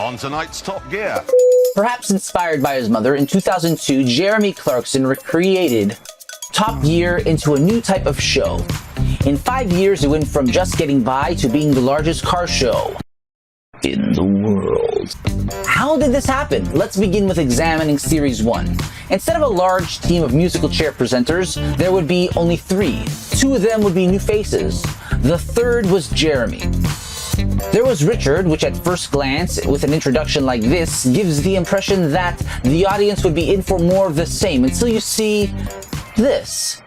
On tonight's Top Gear. Perhaps inspired by his mother, in 2002, Jeremy Clarkson recreated Top Gear into a new type of show. In 5 years, it went from just getting by to being the largest car show in the world. How did this happen? Let's begin with examining Series 1. Instead of a large team of musical chair presenters, there would be only 3. 2 of them would be new faces. The third was Jeremy. There was Richard, which at first glance, with an introduction like this, gives the impression that the audience would be in for more of the same until you see this.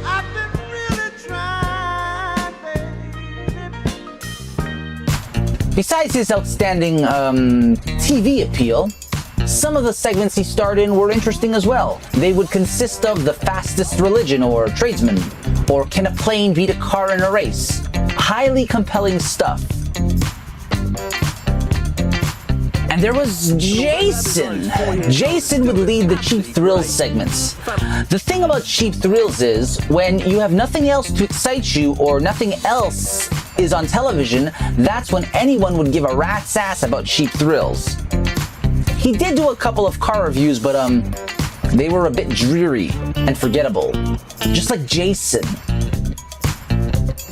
I've been really trying, baby. Besides his outstanding TV appeal, some of the segments he starred in were interesting as well. They would consist of the fastest religion or tradesman, or can a plane beat a car in a race? Highly compelling stuff. And there was Jason. Jason would lead the Cheap Thrills segments. The thing about Cheap Thrills is, when you have nothing else to excite you or nothing else is on television, that's when anyone would give a rat's ass about Cheap Thrills. He did do a couple of car reviews, but they were a bit dreary and forgettable. Just like Jason.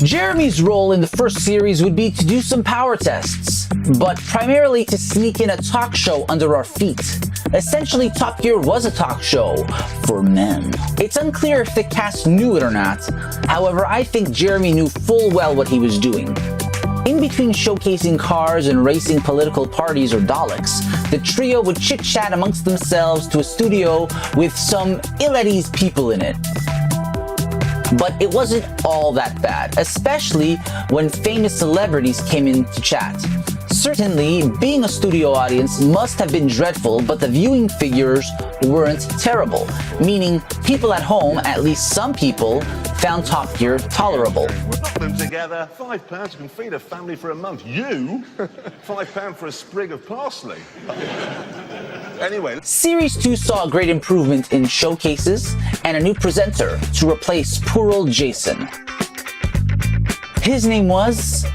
Jeremy's role in the first series would be to do some power tests, but primarily to sneak in a talk show under our feet. Essentially, Top Gear was a talk show for men. It's unclear if the cast knew it or not. However, I think Jeremy knew full well what he was doing. In between showcasing cars and racing political parties or Daleks, the trio would chit-chat amongst themselves to a studio with some ill-at-ease people in it. But it wasn't all that bad, especially when famous celebrities came in to chat. Certainly, being a studio audience must have been dreadful, but the viewing figures weren't terrible, meaning people at home, at least some people, found Top Gear tolerable. Put them together, £5 can feed a family for a month. You? £5 for a sprig of parsley. Anyway. Series 2 saw a great improvement in showcases and a new presenter to replace poor old Jason. His name was...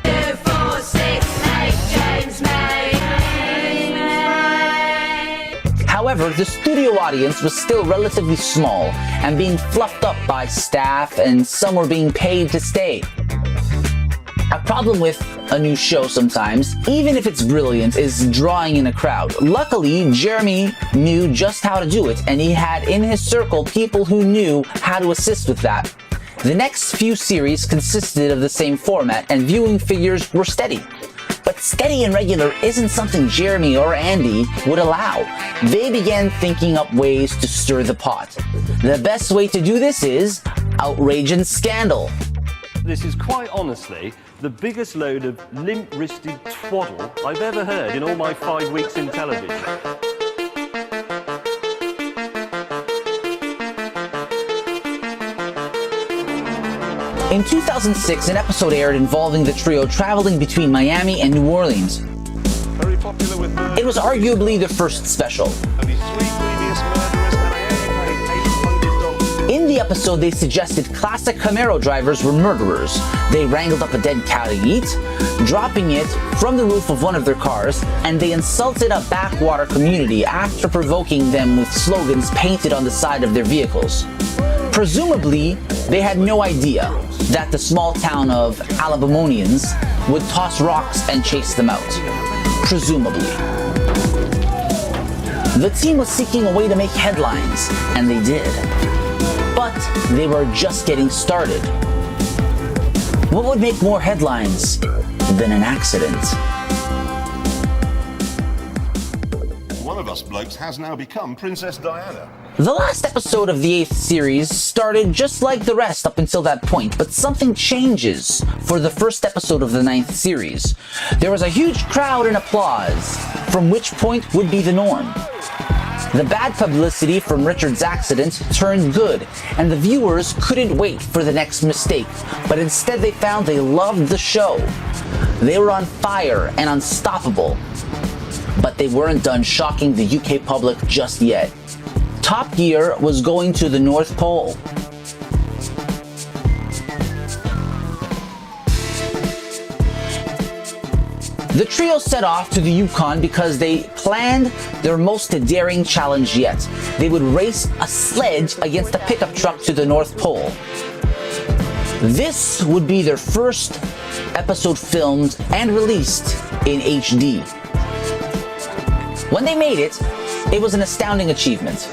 However, the studio audience was still relatively small and being fluffed up by staff, and some were being paid to stay. A problem with a new show sometimes, even if it's brilliant, is drawing in a crowd. Luckily, Jeremy knew just how to do it, and he had in his circle people who knew how to assist with that. The next few series consisted of the same format, and viewing figures were steady. But steady and regular isn't something Jeremy or Andy would allow. They began thinking up ways to stir the pot. The best way to do this is outrage and scandal. This is quite honestly the biggest load of limp-wristed twaddle I've ever heard in all my 5 weeks in television. In 2006, an episode aired involving the trio traveling between Miami and New Orleans. Very popular with murderers. It was arguably the first special. Only 3 previous murderers and they only paid $800. In the episode, they suggested classic Camaro drivers were murderers. They wrangled up a dead cow to eat, dropping it from the roof of one of their cars, and they insulted a backwater community after provoking them with slogans painted on the side of their vehicles. Presumably, they had no idea that the small town of Alabamonians would toss rocks and chase them out. Presumably. The team was seeking a way to make headlines, and they did. But they were just getting started. What would make more headlines than an accident? One of us blokes has now become Princess Diana. The last episode of the 8th series started just like the rest up until that point, but something changes for the first episode of the 9th series. There was a huge crowd and applause, from which point would be the norm. The bad publicity from Richard's accident turned good, and the viewers couldn't wait for the next mistake, but instead they found they loved the show. They were on fire and unstoppable. But they weren't done shocking the UK public just yet. Top Gear was going to the North Pole. The trio set off to the Yukon because they planned their most daring challenge yet. They would race a sledge against a pickup truck to the North Pole. This would be their first episode filmed and released in HD. When they made it, it was an astounding achievement.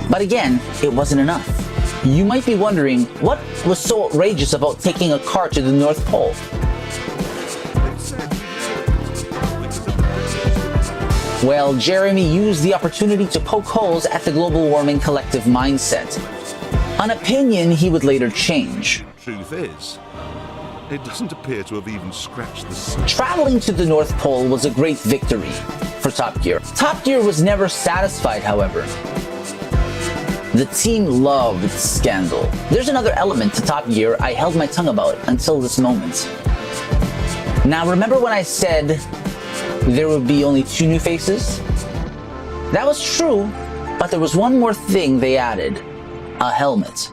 But again, it wasn't enough. You might be wondering, what was so outrageous about taking a car to the North Pole? Well, Jeremy used the opportunity to poke holes at the global warming collective mindset. An opinion he would later change. Truth is, it doesn't appear to have even scratched the surface. Traveling to the North Pole was a great victory for Top Gear. Top Gear was never satisfied, however. The team loved scandal. There's another element to Top Gear I held my tongue about until this moment. Now, remember when I said there would be only 2 new faces? That was true, but there was one more thing they added: a helmet.